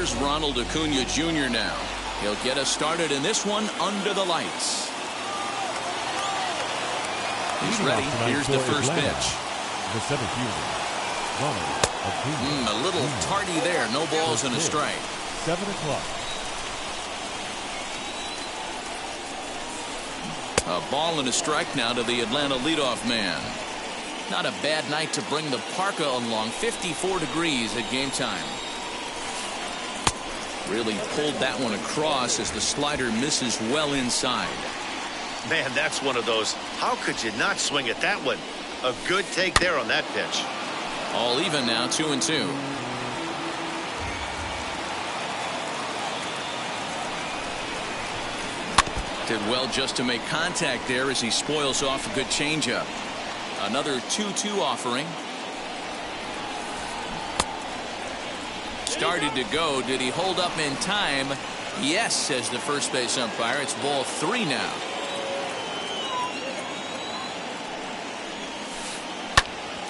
Here's Ronald Acuna Jr. now. He'll get us started in this one under the lights. He's ready. Here's the first pitch. The center fielder, Ronald Acuna. A little tardy there. No balls and a strike. 7 o'clock. A ball and a strike now to the Atlanta leadoff man. Not a bad night to bring the parka along. 54 degrees at game time. Really pulled that one across as the slider misses well inside. Man, that's one of those. How could you not swing at that one? A good take there on that pitch. All even now, 2-2. Did well just to make contact there as he spoils off a good changeup. Another 2-2 offering. Started to go. Did he hold up in time? Yes, says the first base umpire. It's ball 3 now.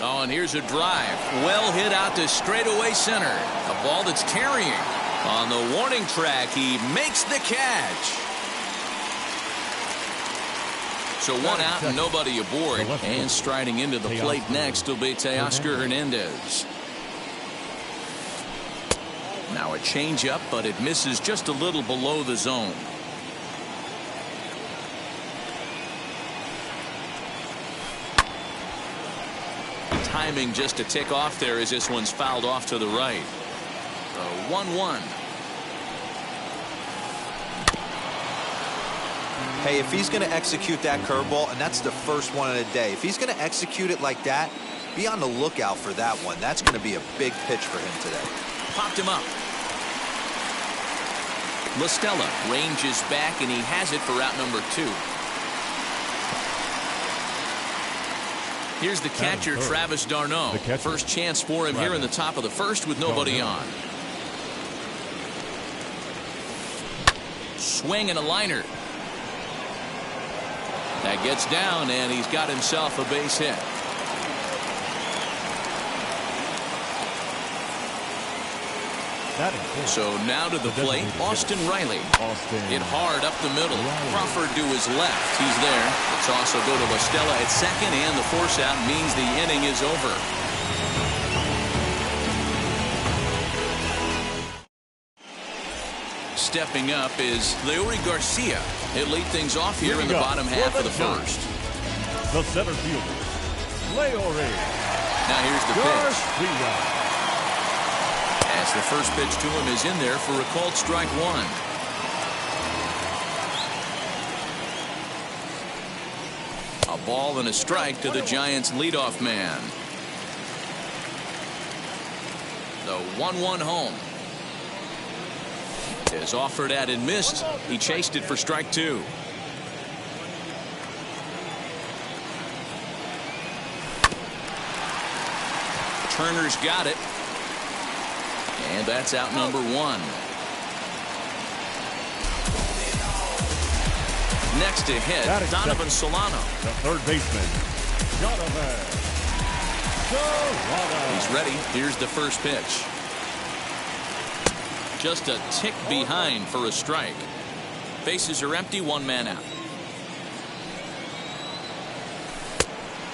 Oh, and here's a drive. Well hit out to straightaway center. A ball that's carrying. On the warning track, he makes the catch. So 1 out and nobody aboard. And striding into the plate next will be Teoscar Hernandez. Now a changeup, but it misses just a little below the zone. Timing just to tick off there as this one's fouled off to the right. 1-1. Hey, if he's going to execute that curveball, and that's the first one of the day, if he's going to execute it like that, be on the lookout for that one. That's going to be a big pitch for him today. Popped him up. La Stella ranges back, and he has it for out number 2. Here's the catcher, Travis d'Arnaud. First chance for him here in the top of the first with nobody on. Swing and a liner. That gets down, and he's got himself a base hit. So now to the plate, Austin Riley. Hit hard up the middle. Crawford to his left. He's there. The toss will go to La Stella at second, and the force out means the inning is over. Stepping up is Leury Garcia. He'll lead things off here in the bottom half of the first. The center fielder, Leury. Now here's the pitch. As the first pitch to him is in there for a called strike 1. A ball and a strike to the Giants leadoff man. The 1-1 home. Is offered at and missed. He chased it for strike 2. Turner's got it. And that's out number 1. Next to hit, Donovan Solano. The third baseman, Donovan Solano. He's ready. Here's the first pitch. Just a tick behind for a strike. Bases are empty, 1 man out.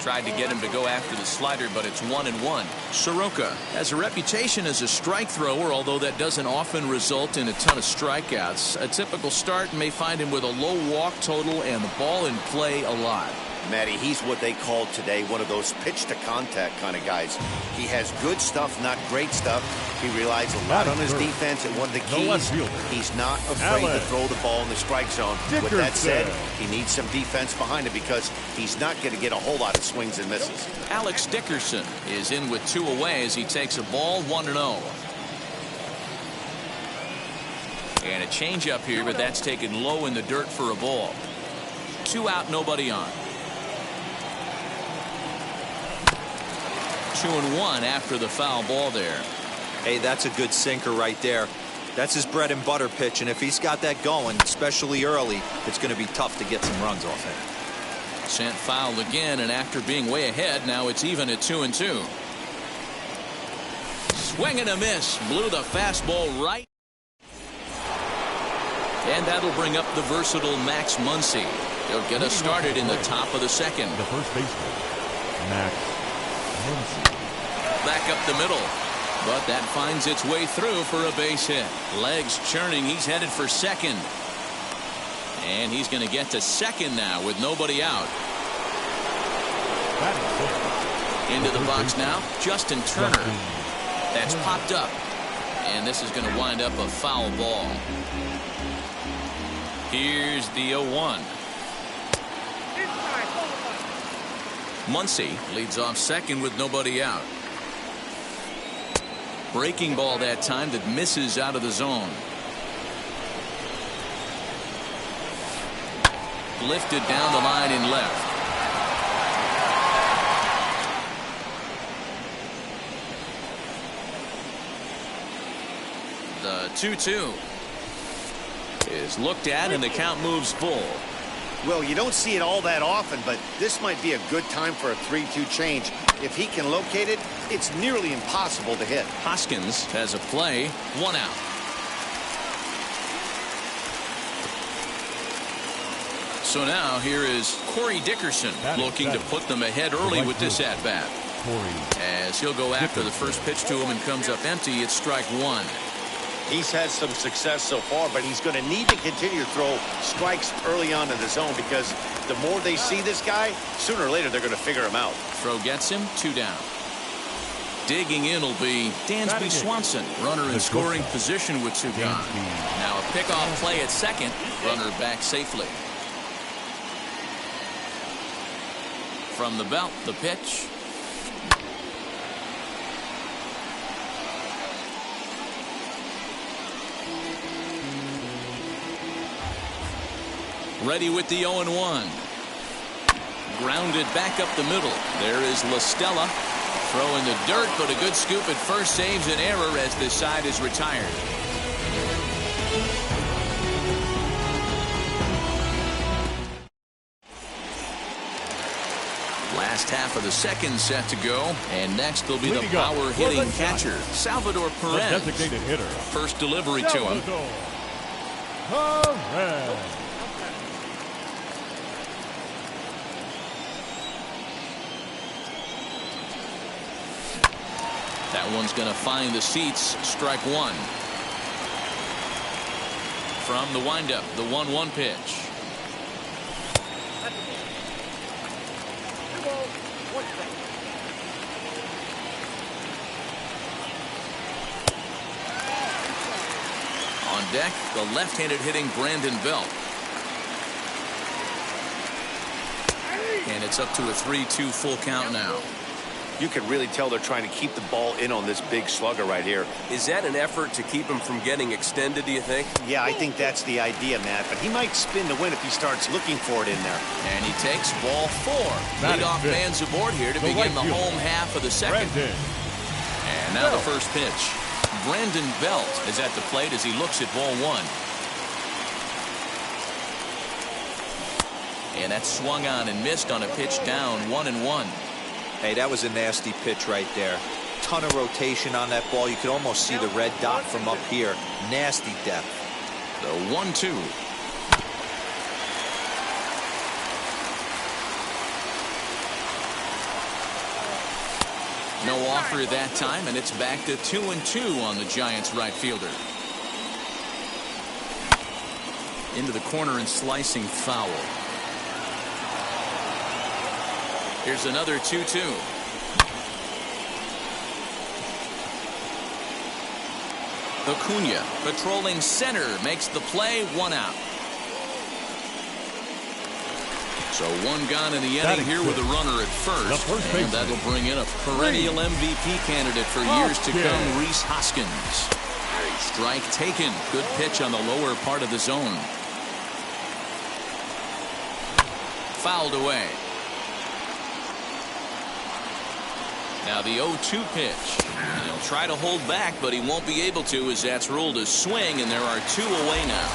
Tried to get him to go after the slider, but it's 1-1. Soroka has a reputation as a strike thrower, although that doesn't often result in a ton of strikeouts. A typical start may find him with a low walk total and the ball in play a lot. Matty, he's what they call today one of those pitch to contact kind of guys. He has good stuff, not great stuff. He relies a lot on his defense, and one of the keys, he's not afraid to throw the ball in the strike zone. With that said, he needs some defense behind him because he's not going to get a whole lot of swings and misses. Alex Dickerson is in with 2 away as he takes a ball, 1-0. And a changeup here, but that's taken low in the dirt for a ball. 2 out, nobody on. 2-1 after the foul ball there. Hey, that's a good sinker right there. That's his bread and butter pitch, and if he's got that going, especially early, it's going to be tough to get some runs off him. Sent foul again, and after being way ahead, now it's even at 2-2. Swing and a miss. Blew the fastball right. And that'll bring up the versatile Max Muncy. He'll get us started in the top of the second. The first baseman, Max Muncy. Back up the middle. But that finds its way through for a base hit. Legs churning. He's headed for second. And he's going to get to second now with nobody out. Into the box now, Justin Turner. That's popped up. And this is going to wind up a foul ball. Here's the 0-1. Muncy leads off second with nobody out. Breaking ball that time that misses out of the zone. Lifted down the line in left. The 2-2 is looked at and the count moves full. Well, you don't see it all that often, but this might be a good time for a 3-2 change. If he can locate it, it's nearly impossible to hit. Hoskins has a play, 1 out. So now here is Corey Dickerson looking to put them ahead early with this at-bat. As he'll go after the first pitch to him and comes up empty, it's strike 1. He's had some success so far, but he's going to need to continue to throw strikes early on in the zone because the more they see this guy, sooner or later they're going to figure him out. Throw gets him, 2 down. Digging in will be Dansby Swanson, runner in scoring position with 2 gone. Now a pickoff play at second, runner back safely. From the belt, the pitch. Ready with the 0-1. Grounded back up the middle. There is La Stella. Throw in the dirt, but a good scoop at first saves an error as this side is retired. Last half of the second set to go, and next will be the power-hitting catcher, Salvador Perez. Designated hitter. First delivery to him. Perez. That one's going to find the seats. Strike 1. From the windup, the 1-1 pitch. On deck, the left-handed hitting Brandon Belt. And it's up to a 3-2 full count now. You can really tell they're trying to keep the ball in on this big slugger right here. Is that an effort to keep him from getting extended, do you think? Yeah, I think that's the idea, Matt. But he might spin to win if he starts looking for it in there. And he takes ball 4. Leadoff man's aboard here to begin the home half of the second. And now the first pitch. Brandon Belt is at the plate as he looks at ball 1. And that's swung on and missed on a pitch down 1-1. Hey, that was a nasty pitch right there. Ton of rotation on that ball. You could almost see the red dot from up here. Nasty depth. The 1-2. No offer that time, and it's back to 2-2 on the Giants right fielder. Into the corner and slicing foul. Here's another 2-2. Acuna patrolling center makes the play, 1 out. So 1 gone in the inning here with a runner at first. And that'll bring in a perennial MVP candidate for years to come, Rhys Hoskins. Strike taken. Good pitch on the lower part of the zone. Fouled away. Now the 0-2 pitch. And he'll try to hold back, but he won't be able to as that's ruled a swing, and there are 2 away now.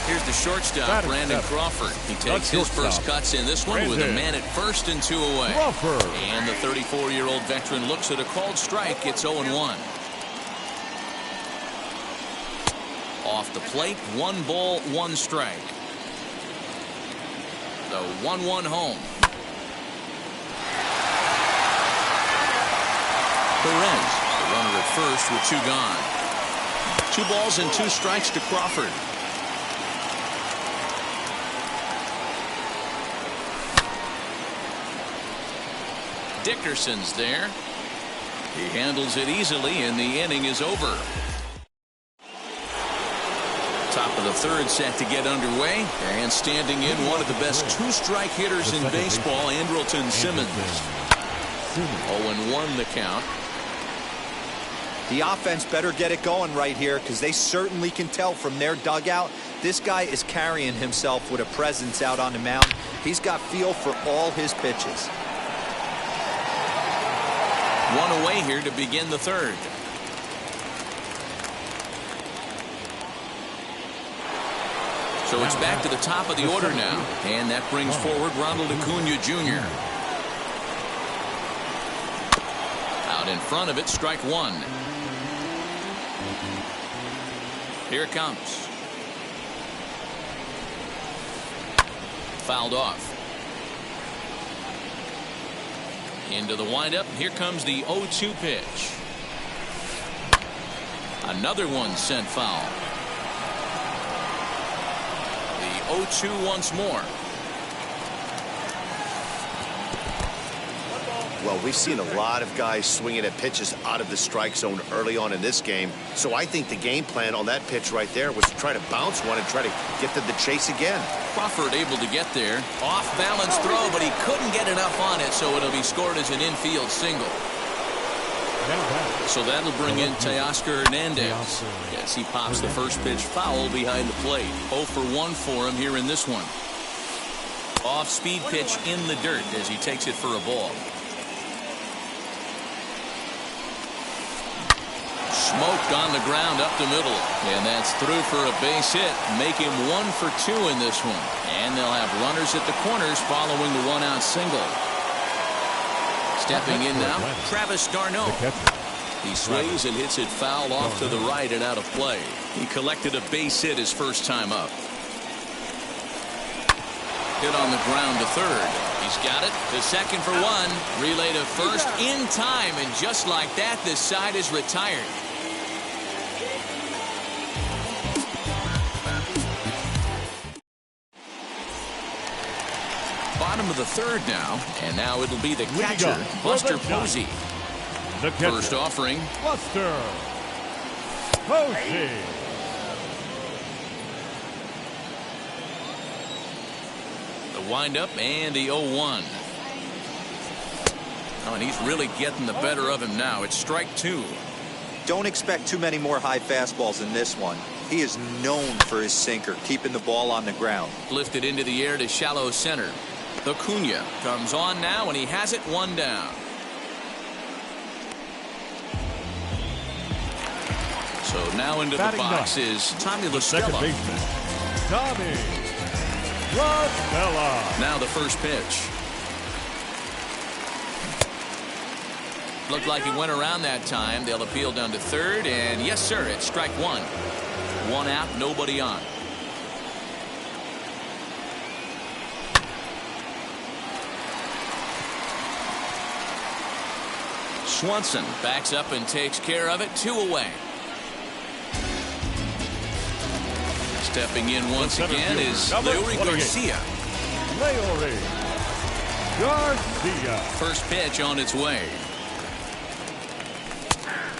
Here's the shortstop, Brandon Crawford. He takes his first cuts in this one with a man at first and 2 away. And the 34-year-old veteran looks at a called strike. It's 0-1. Off the plate, 1 ball, 1 strike. The 1-1 home. Perez, the runner at first with 2 gone. 2 balls and 2 strikes to Crawford. Dickerson's there. He handles it easily, and the inning is over. Top of the 3rd set to get underway, and standing in one of the best 2-strike hitters in baseball, Andrelton Simmons. 0-1 the count. The offense better get it going right here, because they certainly can tell from their dugout this guy is carrying himself with a presence out on the mound. He's got feel for all his pitches. 1 away here to begin the 3rd. So it's back to the top of the order now, and that brings forward Ronald Acuna Jr. Out in front of it, strike 1. Here it comes. Fouled off. Into the windup. Here comes the 0-2 pitch. Another one sent foul. The 0-2 once more. Well, we've seen a lot of guys swinging at pitches out of the strike zone early on in this game. So I think the game plan on that pitch right there was to try to bounce one and try to get to the chase again. Crawford able to get there. Off balance throw, but he couldn't get enough on it, so it'll be scored as an infield single. So that'll bring in Teoscar Hernandez. Yes, he pops the first pitch foul behind the plate. 0 for 1 for him here in this one. Off speed pitch in the dirt as he takes it for a ball. Smoked on the ground up the middle, and that's through for a base hit. Make him 1 for 2 in this one, and they'll have runners at the corners following the 1-out single. Stepping in now, Travis d'Arnaud. He sways and hits it foul off to the right and out of play. He collected a base hit his first time up. Hit on the ground to 3rd. He's got it to 2nd for 1. Relay to 1st in time, and just like that, this side is retired. Bottom of the 3rd now, and now it'll be the catcher, Buster Posey. The catcher, first offering. Buster Posey. The windup and the 0-1. Oh, and he's really getting the better of him now. It's strike 2. Don't expect too many more high fastballs in this one. He is known for his sinker, keeping the ball on the ground. Lifted into the air to shallow center. Acuna comes on now, and he has it 1 down. So now into the box is Tommy La Stella. Second baseman, Tommy La Stella. Now the first pitch. Looked like he went around that time. They'll appeal down to 3rd, and yes, sir, it's strike 1. 1 out, nobody on. Swanson backs up and takes care of it. 2 away. Stepping in once again is Leury Garcia. Leury Garcia. First pitch on its way.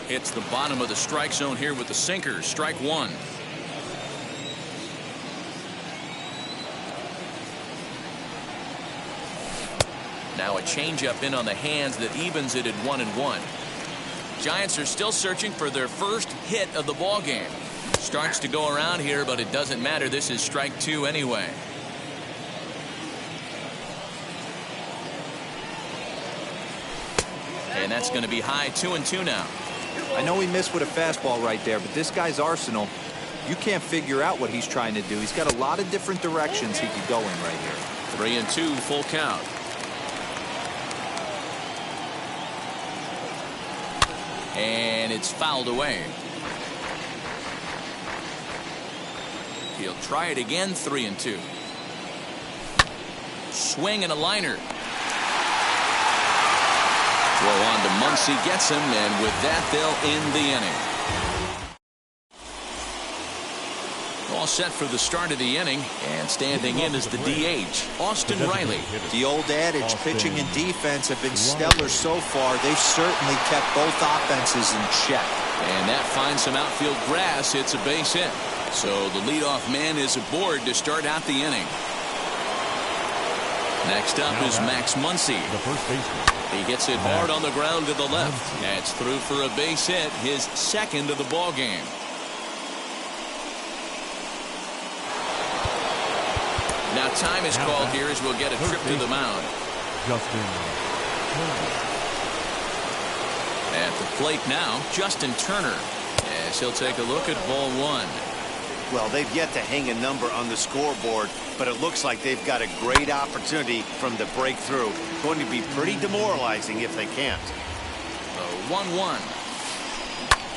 Hits the bottom of the strike zone here with the sinker. Strike 1. Now a changeup in on the hands that evens it at 1-1. Giants are still searching for their first hit of the ball game. Starts to go around here, but it doesn't matter. This is strike 2 anyway. And that's going to be high. 2-2 now. I know he missed with a fastball right there, but this guy's arsenal, you can't figure out what he's trying to do. He's got a lot of different directions he could go in right here. 3-2, full count. And it's fouled away. He'll try it again, 3-2. Swing and a liner. Throw on to Muncy, gets him, and with that, they'll end the inning. All set for the start of the inning, and standing in is the DH, Austin Riley. The old adage, pitching and defense have been stellar so far. They've certainly kept both offenses in check. And that finds some outfield grass. It's a base hit. So the leadoff man is aboard to start out the inning. Next up is Max Muncy. The first baseman. He gets it hard on the ground to the left. That's through for a base hit, his second of the ball game. Now time is called here as we'll get a trip to the mound. At the plate now, Justin Turner, as he'll take a look at ball one. Well, they've yet to hang a number on the scoreboard, but it looks like they've got a great opportunity from the breakthrough. Going to be pretty demoralizing if they can't. The 1-1.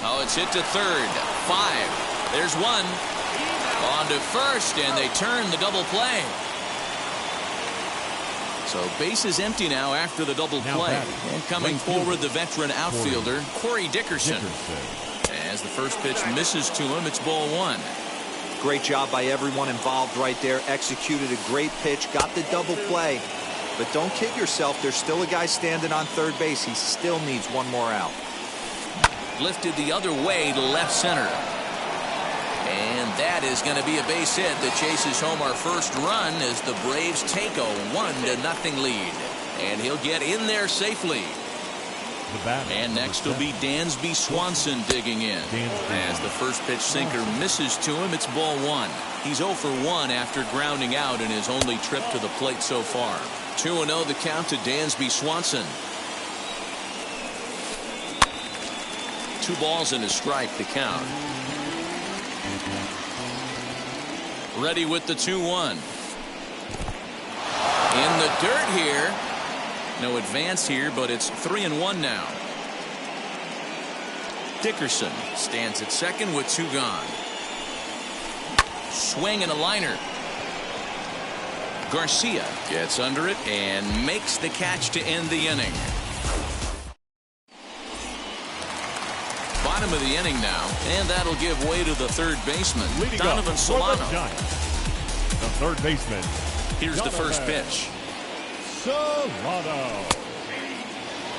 Oh, it's hit to third. 5. There's one. On to first, and they turn the double play. So base is empty now after the double play. And coming forward, the veteran outfielder, Corey Dickerson. As the first pitch misses to him, it's ball one. Great job by everyone involved right there. Executed a great pitch, got the double play. But don't kid yourself, there's still a guy standing on third base. He still needs one more out. Lifted the other way to left center. And that is going to be a base hit that chases home our first run as the Braves take a 1-0 lead. And he'll get in there safely. And next will be Dansby Swanson digging in. As the first pitch sinker misses to him, it's ball one. He's 0 for 1 after grounding out in his only trip to the plate so far. 2-0 the count to Dansby Swanson. 2 balls and a strike to count. Ready with the 2-1. In the dirt here. No advance here, but it's 3-1 now. Dickerson stands at second with 2 gone. Swing and a liner. Garcia gets under it and makes the catch to end the inning. Bottom of the inning now, and that'll give way to the third baseman, Donovan Solano. The third baseman. Here's the first pitch.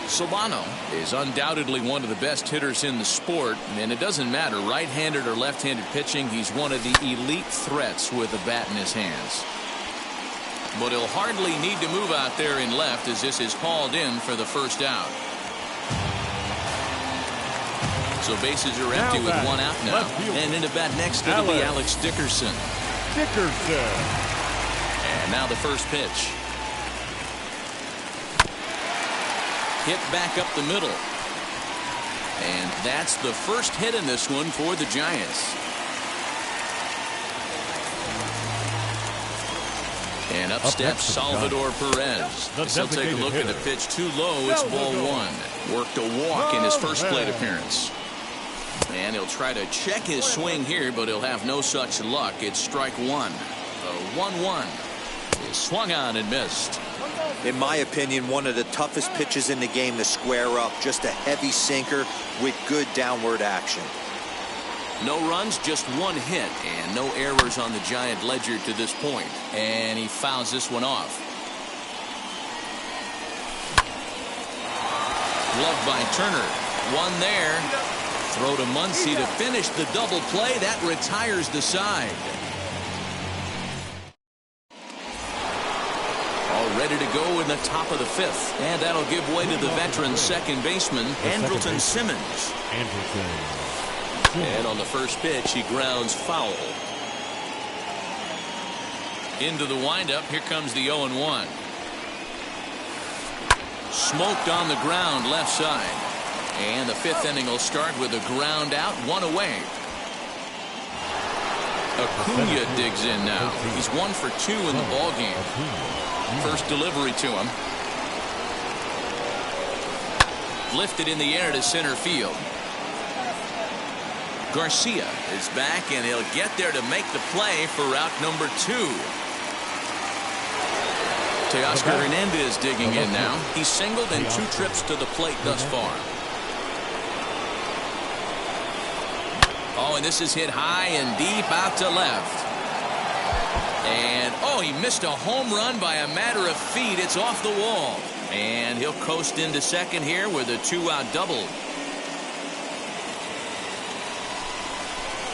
Solano is undoubtedly one of the best hitters in the sport, and it doesn't matter right-handed or left-handed pitching. He's one of the elite threats with a bat in his hands. But he'll hardly need to move out there in left as this is hauled in for the first out. So bases are empty with 1 out now. And into bat next it'll be Alex Dickerson. And now the first pitch. Hit back up the middle. And that's the first hit in this one for the Giants. And up steps Salvador Perez. He'll take a look at the pitch too low. It's ball one. Worked a walk in his first plate appearance. And he'll try to check his swing here, but he'll have no such luck. It's strike one. The 1-1 is swung on and missed. In my opinion, one of the toughest pitches in the game to square up. Just a heavy sinker with good downward action. No runs, just 1 hit, and no errors on the Giant ledger to this point. And he fouls this one off. Gloved by Turner. 1 there. Throw to Muncy to finish the double play. That retires the side. All ready to go in the top of the 5th. And that'll give way to the veteran second baseman, Andrelton Simmons. And on the first pitch, he grounds foul. Into the windup. Here comes the 0-1. Smoked on the ground left side. And the 5th inning will start with a ground out, 1 away. Acuna digs in now. He's 1 for 2 in the ball game. First delivery to him. Lifted in the air to center field. Garcia is back, and he'll get there to make the play for route number 2. Teoscar Hernandez digging in now. He's singled in 2 trips to the plate thus far. Oh, and this is hit high and deep out to left. And, oh, he missed a home run by a matter of feet. It's off the wall. And he'll coast into second here with a 2-out double.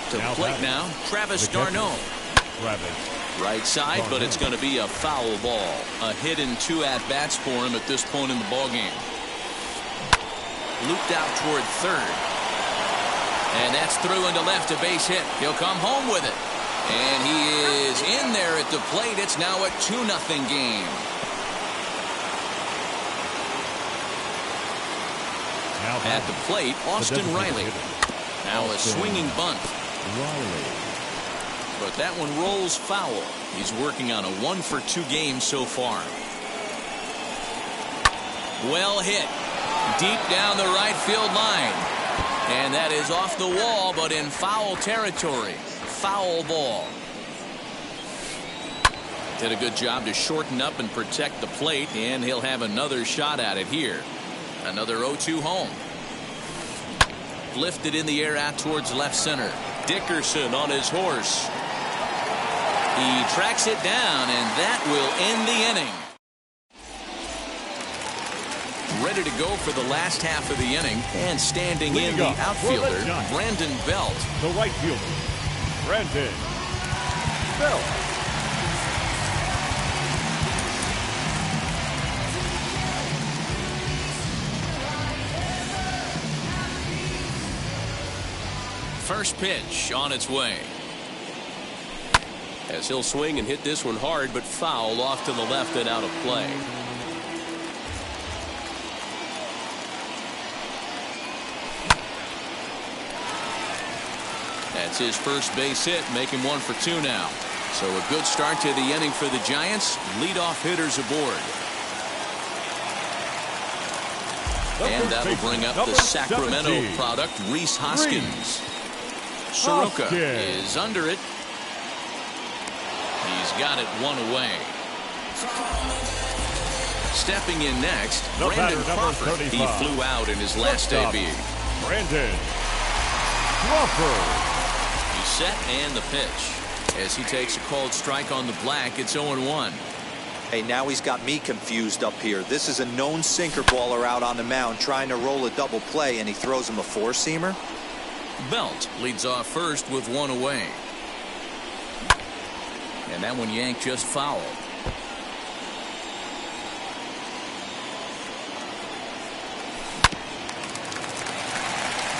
To the plate now, Travis d'Arnaud. Right side, but it's going to be a foul ball. A hit and 2 at-bats for him at this point in the ballgame. Looped out toward third. And that's through into left, a base hit. He'll come home with it. And he is in there at the plate. It's now a 2-0 game. At the plate, Austin Riley. Now a swinging bunt. But that one rolls foul. He's working on a 1-for-2 game so far. Well hit. Deep down the right field line. And that is off the wall, but in foul territory. Foul ball. Did a good job to shorten up and protect the plate, and he'll have another shot at it here. Another 0-2 home. Lifted in the air out towards left center. Dickerson on his horse. He tracks it down, and that will end the inning. Ready to go for the last half of the inning, and standing in the outfielder, Brandon Belt. The right fielder, Brandon Belt. First pitch on its way. As he'll swing and hit this one hard, but foul off to the left and out of play. That's his first base hit, making 1 for 2 now. So a good start to the inning for the Giants. Leadoff hitters aboard. And that'll bring up the Sacramento product, Rhys Hoskins. Soroka is under it. He's got it 1 away. Stepping in next, Brandon Crawford. He flew out in his last debut. Brandon Crawford. He's set and the pitch. As he takes a called strike on the black, it's 0-1. Hey, now he's got me confused up here. This is a known sinker baller out on the mound trying to roll a double play, and he throws him a 4-seamer. Belt leads off first with 1 away. And that one yanked just foul.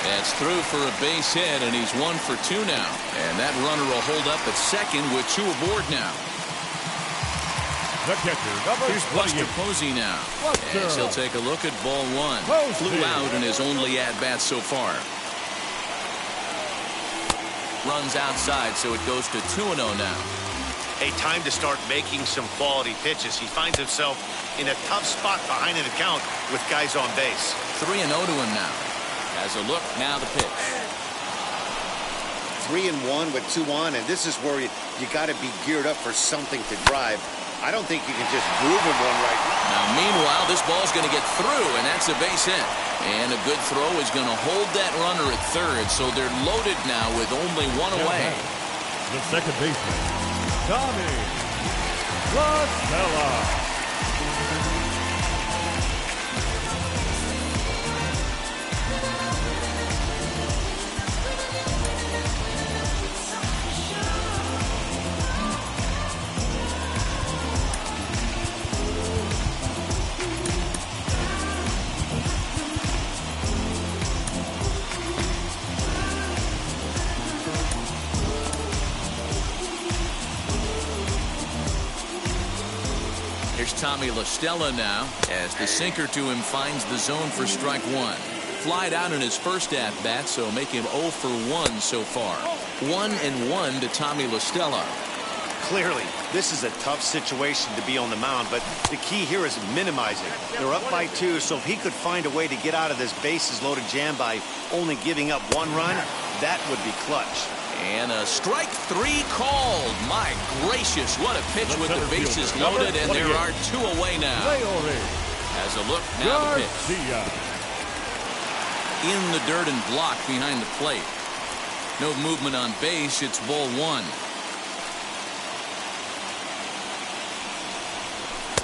That's through for a base hit, and he's 1 for 2 now. And that runner will hold up at second with 2 aboard now. The catcher, here's Buster Posey now. As he'll take a look at ball 1. Flew out in his only at-bat so far. Runs outside, so it goes to 2-0 now. A time to start making some quality pitches. He finds himself in a tough spot behind an account with guys on base. 3-0 to him now. As a look, now the pitch. 3-1 with 2 on, and this is where you got to be geared up for something to drive. I don't think you can just groove him one right now. Meanwhile, this ball's going to get through, and that's a base hit. And a good throw is going to hold that runner at third, so they're loaded now with only 1 away. The second baseman, Tommy La Stella. Here's Tommy La Stella now, as the sinker to him finds the zone for strike 1. Flied out in his first at-bat, so make him 0 for 1 so far. 1-1 to Tommy La Stella. Clearly, this is a tough situation to be on the mound, but the key here is minimizing. They're up by 2, so if he could find a way to get out of this bases-loaded jam by only giving up 1 run, That would be clutch. And a strike 3 called. My gracious, what a pitch with the bases loaded, and there are 2 away now. As a look, now the pitch. In the dirt and blocked behind the plate. No movement on base. It's ball 1.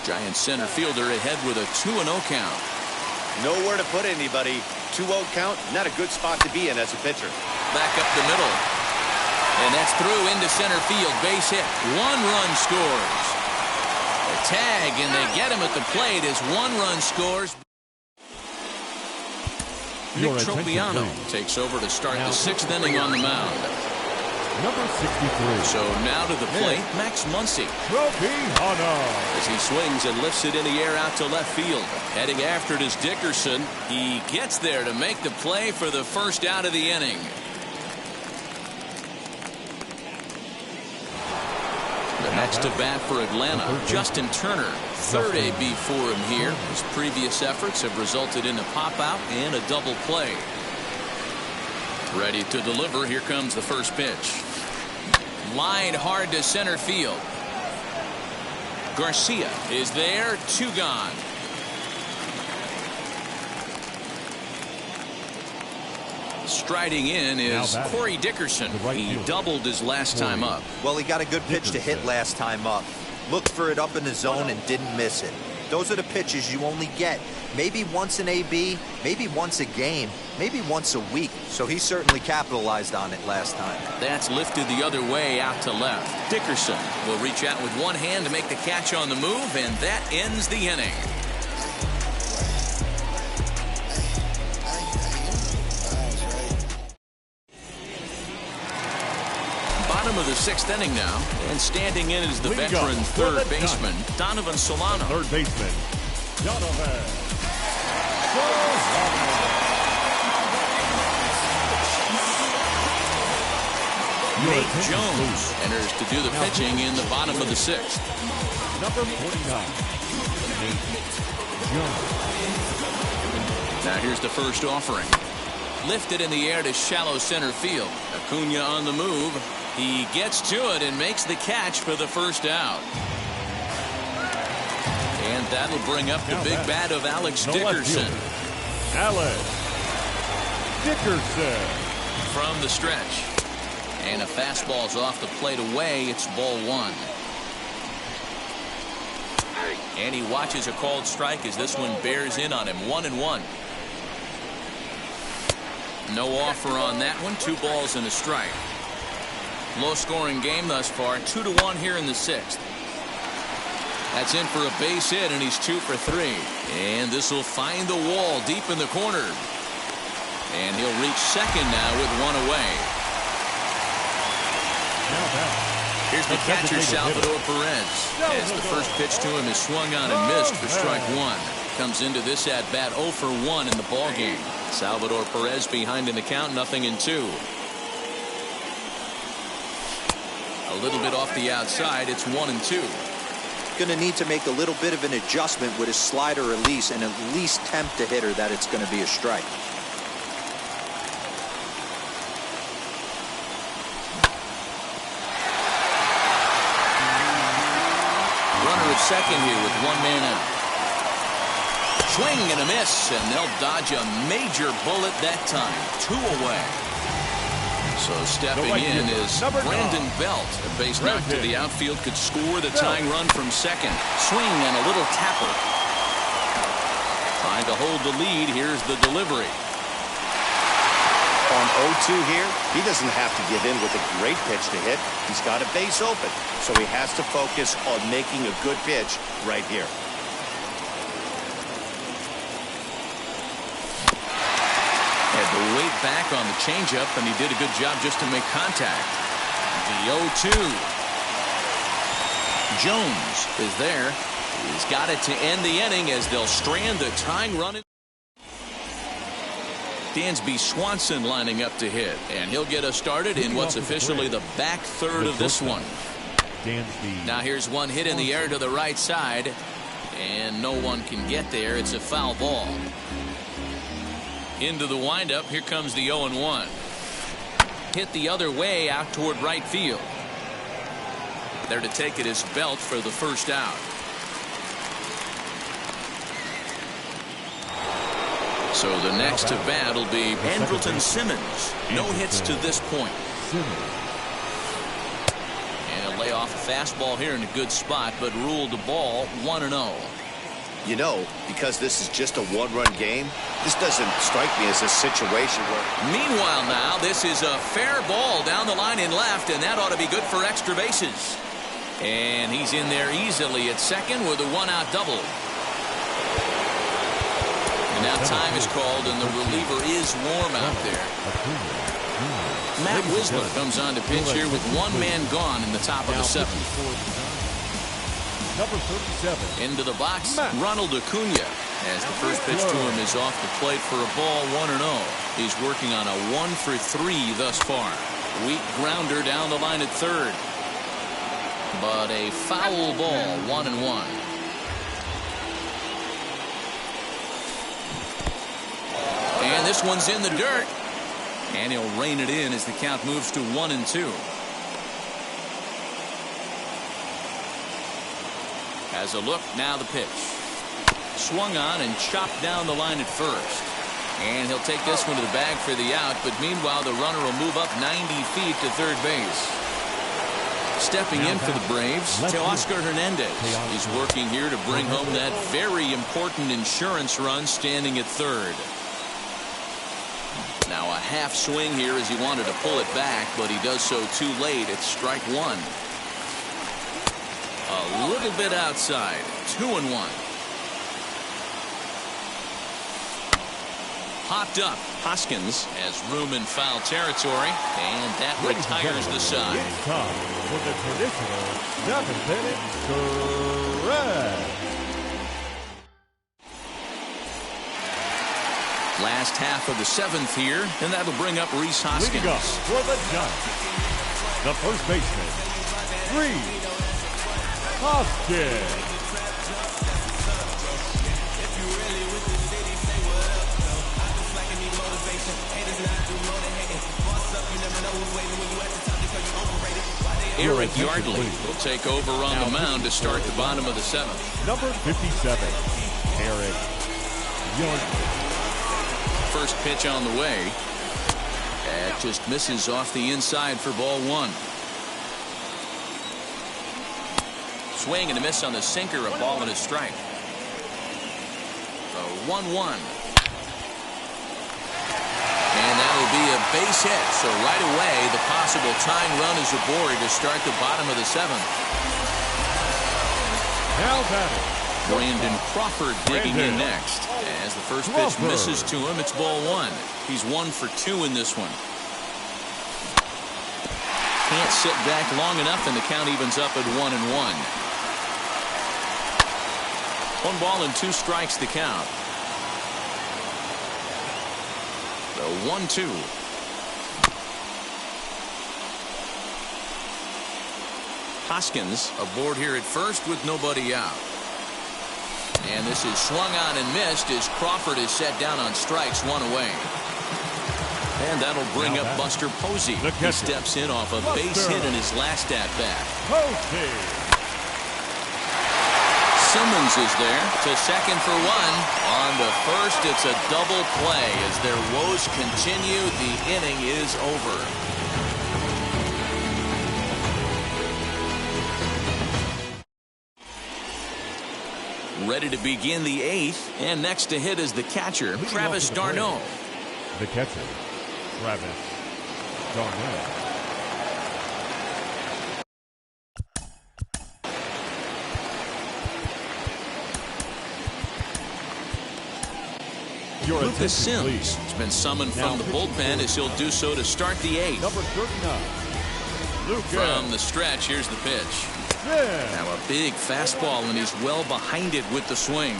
Giant center fielder ahead with a 2-0 count. Nowhere to put anybody. 2-0 count, not a good spot to be in as a pitcher. Back up the middle. And that's through into center field. Base hit. 1 run scores. A tag, and they get him at the plate as 1 run scores. Nick Tropiano takes over to start the 6th inning on the mound. Number 63. So now to the plate, Max Muncy. As he swings and lifts it in the air out to left field. Heading after it is Dickerson. He gets there to make the play for the first out of the inning. The next to bat for Atlanta, Justin Turner. 3rd AB for him here. His previous efforts have resulted in a pop-out and a double play. Ready to deliver. Here comes the first pitch. Line hard to center field. Garcia is there. 2 gone. Striding in is Corey Dickerson. He doubled his last time up. Well, he got a good pitch to hit last time up. Looked for it up in the zone and didn't miss it. Those are the pitches you only get maybe once an AB, maybe once a game, maybe once a week. So he certainly capitalized on it last time. That's lifted the other way out to left. Dickerson will reach out with one hand to make the catch on the move, and that ends the inning. Bottom of the 6th inning now, and standing in is the veteran third baseman, Donovan Solano. Third baseman, Donovan. Nate Jones enters to do the pitching in the bottom of the 6th. Number 49, Nate Jones. Now here's the first offering. Lifted in the air to shallow center field. Acuna on the move. He gets to it and makes the catch for the first out. And that'll bring up the big bat of Alex Dickerson. Alex Dickerson. From the stretch. And a fastball's off the plate away. It's ball 1. And he watches a called strike as this one bears in on him. 1-1. No offer on that one. 2 balls and a strike. Low scoring game thus far. 2-1 here in the 6th. That's in for a base hit, and he's 2 for 3. And this will find the wall deep in the corner. And he'll reach second now with 1 away. Here's the catcher, Salvador Perez. As the first pitch to him is swung on and missed for strike 1. Comes into this at bat 0 for 1 in the ball game. Salvador Perez behind in the count, 0-2. A little bit off the outside. It's 1-2. Going to need to make a little bit of an adjustment with his slider release and at least tempt the hitter that it's going to be a strike. Runner at second here with 1 man out. Swing and a miss, and they'll dodge a major bullet that time. 2 away. So stepping in is Brandon Belt. A base knock to the outfield could score the tying run from second. Swing and a little tapper. Trying to hold the lead. Here's the delivery. On 0-2 here, he doesn't have to give in with a great pitch to hit. He's got a base open, so he has to focus on making a good pitch right here. Had to wait back on the changeup, and he did a good job just to make contact. The 0-2. Jones is there. He's got it to end the inning as they'll strand the tying run. Dansby Swanson lining up to hit, and he'll get us started in what's officially the back third of this one. Now here's one hit in the air to the right side, and no one can get there. It's a foul ball. Into the windup. Here comes the 0-1. hit the other way out toward right field. There to take it is Belt for the first out. So the next to bat will be Andrelton Simmons. No hits to this point. And he'll lay off a fastball here in a good spot, but ruled the ball 1-0. You know, because this is just a one-run game, this doesn't strike me as a situation where... Meanwhile now, this is a fair ball down the line in left, and that ought to be good for extra bases. And he's in there easily at second with a one-out double. And now time is called, and the reliever is warm out there. Matt Wisler comes on to pitch here with one man gone in the top of the seventh. Number 37. Into the box, Ronald Acuna, as the first pitch to him is off the plate for a ball 1-0. He's working on a 1-for-3 thus far. Weak grounder down the line at third. But a foul ball, 1-1. And this one's in the dirt. And he'll rein it in as the count moves to 1-2. Has a look, now the pitch. Swung on and chopped down the line at first. And he'll take this one to the bag for the out, but meanwhile the runner will move up 90 feet to third base. Stepping in for the Braves, Teoscar Hernandez. He's working here to bring home that very important insurance run, standing at third. Now a half swing here as he wanted to pull it back, but he does so too late. It's strike one. A little bit outside. 2-1. Popped up. Hoskins has room in foul territory, and that retires the side. It's time for the traditional 7-minute stretch. Last half of the seventh here, and that'll bring up Rhys Hoskins. Leading up for the Giants, the first baseman, Rhys Hoskins. Eric Yardley will take over on the mound to start the bottom of the seventh. Number 57, Eric Yardley. First pitch on the way. That just misses off the inside for ball one. Swing and a miss on the sinker, a ball and a strike. The 1-1. And that'll be a base hit. So right away, the possible tying run is aboard to start the bottom of the seventh. Now batting, Brandon Crawford digging in next. As the first pitch misses to him, it's ball one. He's 1 for 2 in this one. Can't sit back long enough, and the count evens up at 1-1. 1 ball and 2 strikes to count. The 1-2. Hoskins aboard here at first with nobody out. And this is swung on and missed as Crawford is set down on strikes, 1 away. And that'll bring up Buster Posey. He steps in off a base hit in his last at-bat. Simmons is there to second for 1. On to first, it's a double play. As their woes continue, the inning is over. Ready to begin the 8th, and next to hit is the catcher, Travis d'Arnaud. The catcher, Travis d'Arnaud. Lucas Sims has been summoned from the bullpen as he'll do so to start the 8th. Number 39, Lucas. From the stretch, here's the pitch. Now a big fastball, and he's well behind it with the swing.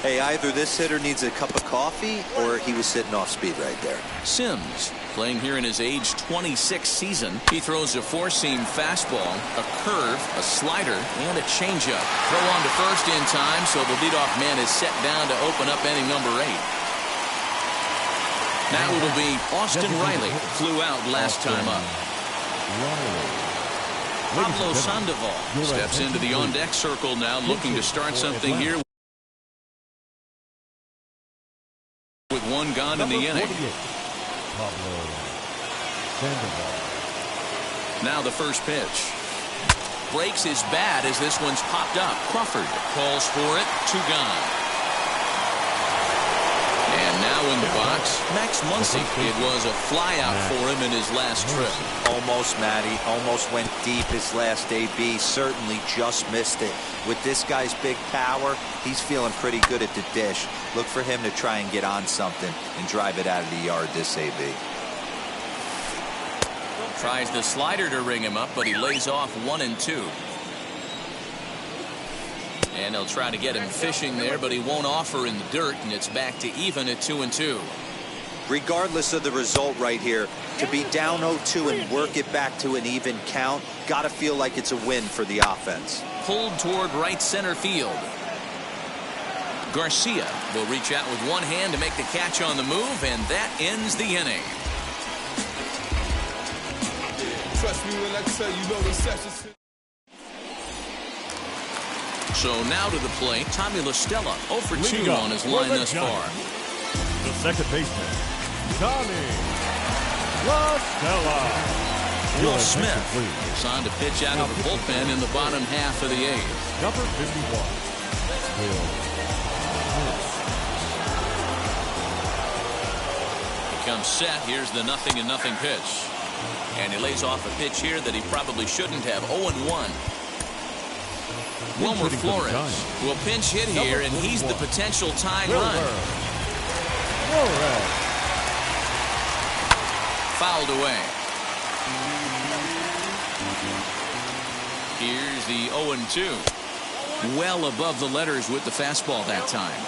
Hey, either this hitter needs a cup of coffee or he was sitting off speed right there. Sims playing here in his age 26 season. He throws a 4-seam fastball, a curve, a slider, and a changeup. Throw on to first in time, so the leadoff man is set down to open up inning number 8. Now it'll be Austin Riley. Flew out last time up. Pablo Sandoval steps into the on-deck circle now, looking to start something here with one gone in the inning. Now the first pitch. Breaks his bat as this one's popped up. Crawford calls for it. 2 gone. And now in the box, Max Muncy. It was a flyout for him in his last trip. Almost, Matty. Almost went deep his last AB. Certainly just missed it. With this guy's big power, he's feeling pretty good at the dish. Look for him to try and get on something and drive it out of the yard this AB. Tries the slider to ring him up, but he lays off 1-2. And they'll try to get him fishing there, but he won't offer in the dirt, and it's back to even at 2-2. Regardless of the result right here, to be down 0-2 and work it back to an even count, gotta feel like it's a win for the offense. Pulled toward right center field. Garcia will reach out with one hand to make the catch on the move, and that ends the inning. Trust me when I tell you, know the sessions. So now to the plate, Tommy La Stella 0 for 2 on his line thus far. The second baseman, Tommy La Stella. Will Smith is on to pitch out of the bullpen in the bottom half of the 8th. Number 51, Will Smith. He comes set. Here's the 0-0 pitch. And he lays off a pitch here that he probably shouldn't have. 0-1. Wilmer Flores will pinch hit here, and he's the potential tying run. Fouled away. Here's the 0-2. Well above the letters with the fastball that time.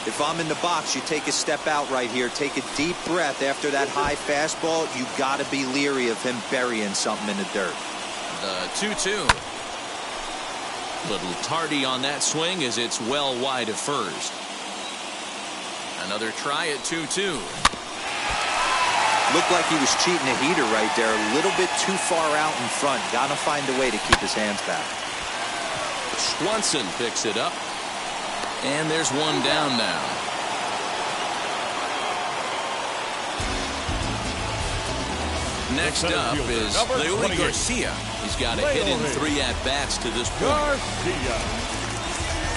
If I'm in the box, you take a step out right here. Take a deep breath after that high fastball. You got to be leery of him burying something in the dirt. The 2-2. Little tardy on that swing as it's well wide of first. Another try at 2-2. Looked like he was cheating a heater right there. A little bit too far out in front. Got to find a way to keep his hands back. Swanson picks it up. And there's one down now. Next up is Leody Garcia. He's got a hit in 3 at-bats to this point.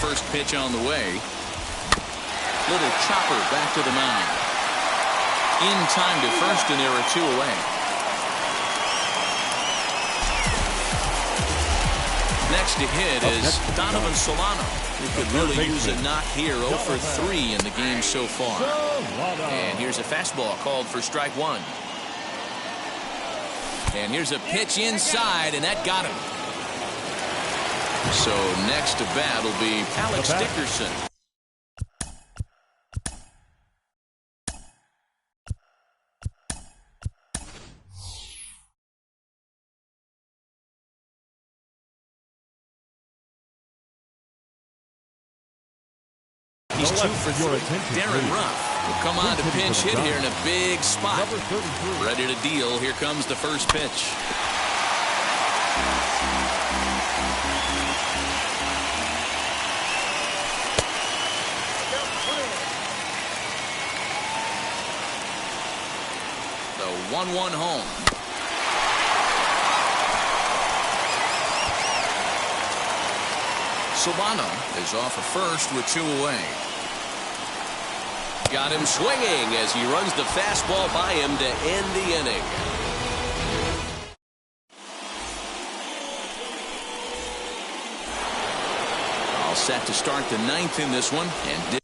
First pitch on the way. Little chopper back to the mound. In time to first, and there are 2 away. Next to hit is Donovan Solano, who could really use a knock here. 0 for 3 in the game so far. And here's a fastball called for strike 1. And here's a pitch inside, and that got him. So next to bat will be Alex Dickerson. He's 2 for 3. Darren Ruff will come on to pinch hit here in a big spot. Ready to deal. Here comes the first pitch. The 1-1 home. Solano is off of first with 2 away. Got him swinging as he runs the fastball by him to end the inning. All set to start the 9th in this one. And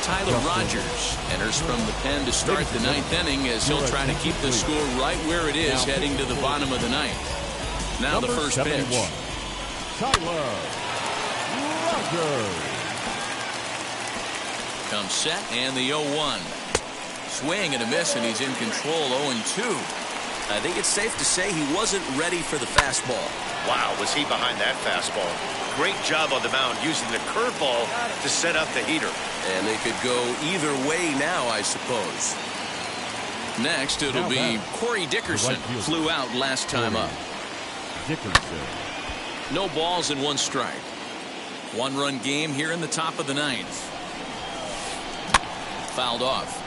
Tyler Rogers enters from the pen to start the 9th inning as he'll try to keep the score right where it is heading to the bottom of the 9th. Now the first pitch. Tyler Rogers. Comes set and the 0-1. Swing and a miss, and he's in control. 0-2. I think it's safe to say he wasn't ready for the fastball. Wow, was he behind that fastball. Great job on the mound using the curveball to set up the heater. And they could go either way now, I suppose. Next, it'll be Corey Dickerson. Flew out last time up. Dickerson. No balls and 1 strike. 1-run game here in the top of the 9th. Fouled off.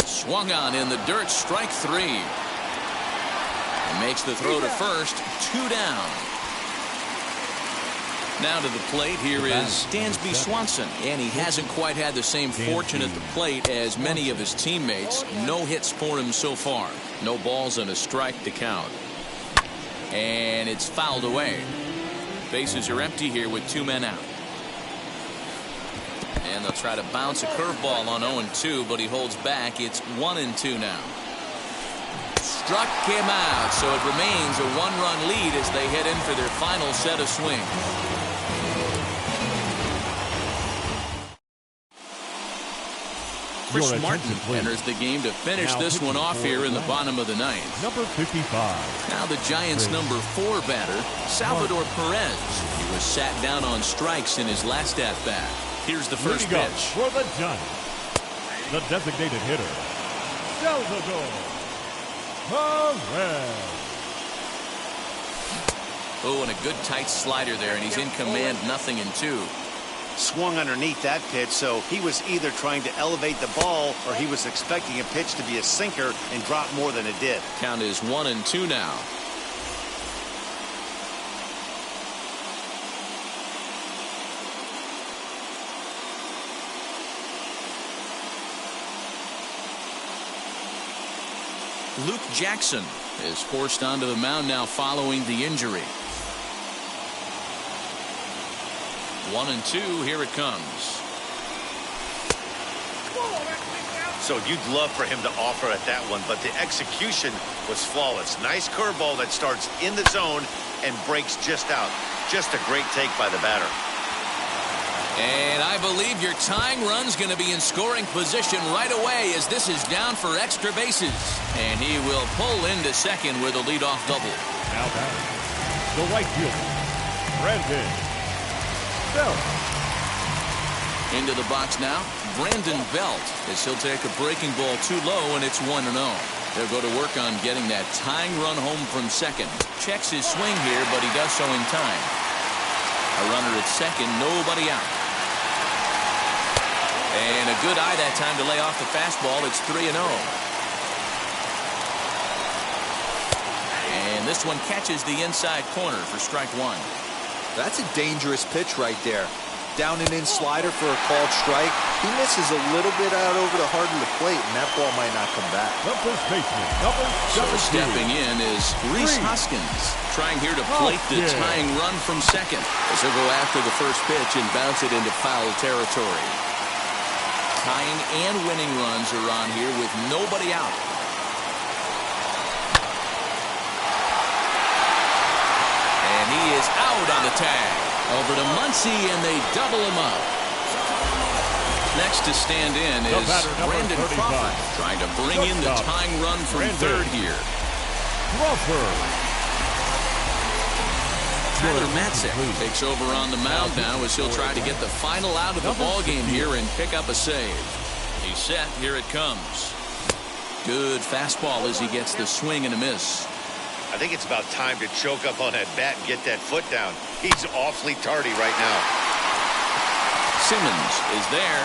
Swung on in the dirt, strike 3. And makes the throw to first, 2 down. Now to the plate, here is Dansby Swanson, and he hasn't quite had the same fortune at the plate as many of his teammates. No hits for him so far. No balls and a strike to count. And it's fouled away. Bases are empty here with 2 men out. And they'll try to bounce a curveball on 0-2, but he holds back. It's 1-2 now. Struck him out, so it remains a 1-run lead as they head in for their final set of swings. Chris Martin enters the game to finish this one off here in the bottom of the 9th. Number 55. Now the Giants' number 4 batter, Salvador Perez. He was sat down on strikes in his last at-bat. Here's the first pitch. For the Giants, the designated hitter, Salvador Perez. Oh, and a good tight slider there, and he's in command, 0-2. Swung underneath that pitch, so he was either trying to elevate the ball or he was expecting a pitch to be a sinker and drop more than it did. Count is 1-2 now. Luke Jackson is forced onto the mound now following the injury. 1-2, here it comes. So you'd love for him to offer at that one, but the execution was flawless. Nice curveball that starts in the zone and breaks just out. Just a great take by the batter. And I believe your tying run's going to be in scoring position right away as this is down for extra bases. And he will pull into second with a leadoff double. Now back, the right fielder, Brandon Belt. Into the box now, Brandon Belt, as he'll take a breaking ball too low, and it's 1-0. They'll go to work on getting that tying run home from second. Checks his swing here, but he does so in time. A runner at second, nobody out. And a good eye that time to lay off the fastball. It's 3-0. And this one catches the inside corner for strike 1. That's a dangerous pitch right there. Down and in slider for a called strike. He misses a little bit out over the heart of the plate, and that ball might not come back. The first baseman, number 17. Stepping in is Rhys Hoskins, trying here to plate the tying run from second, as he'll go after the first pitch and bounce it into foul territory. Tying and winning runs are on here with nobody out. And he is out on the tag. Over to Muncy, and they double him up. Next to stand in is Brandon Crawford, trying to bring in the tying run from third here. Crawford. Tyler Matzek takes over on the mound now as he'll try to get the final out of the ball game here and pick up a save. He's set. Here it comes. Good fastball as he gets the swing and a miss. I think it's about time to choke up on that bat and get that foot down. He's awfully tardy right now. Simmons is there.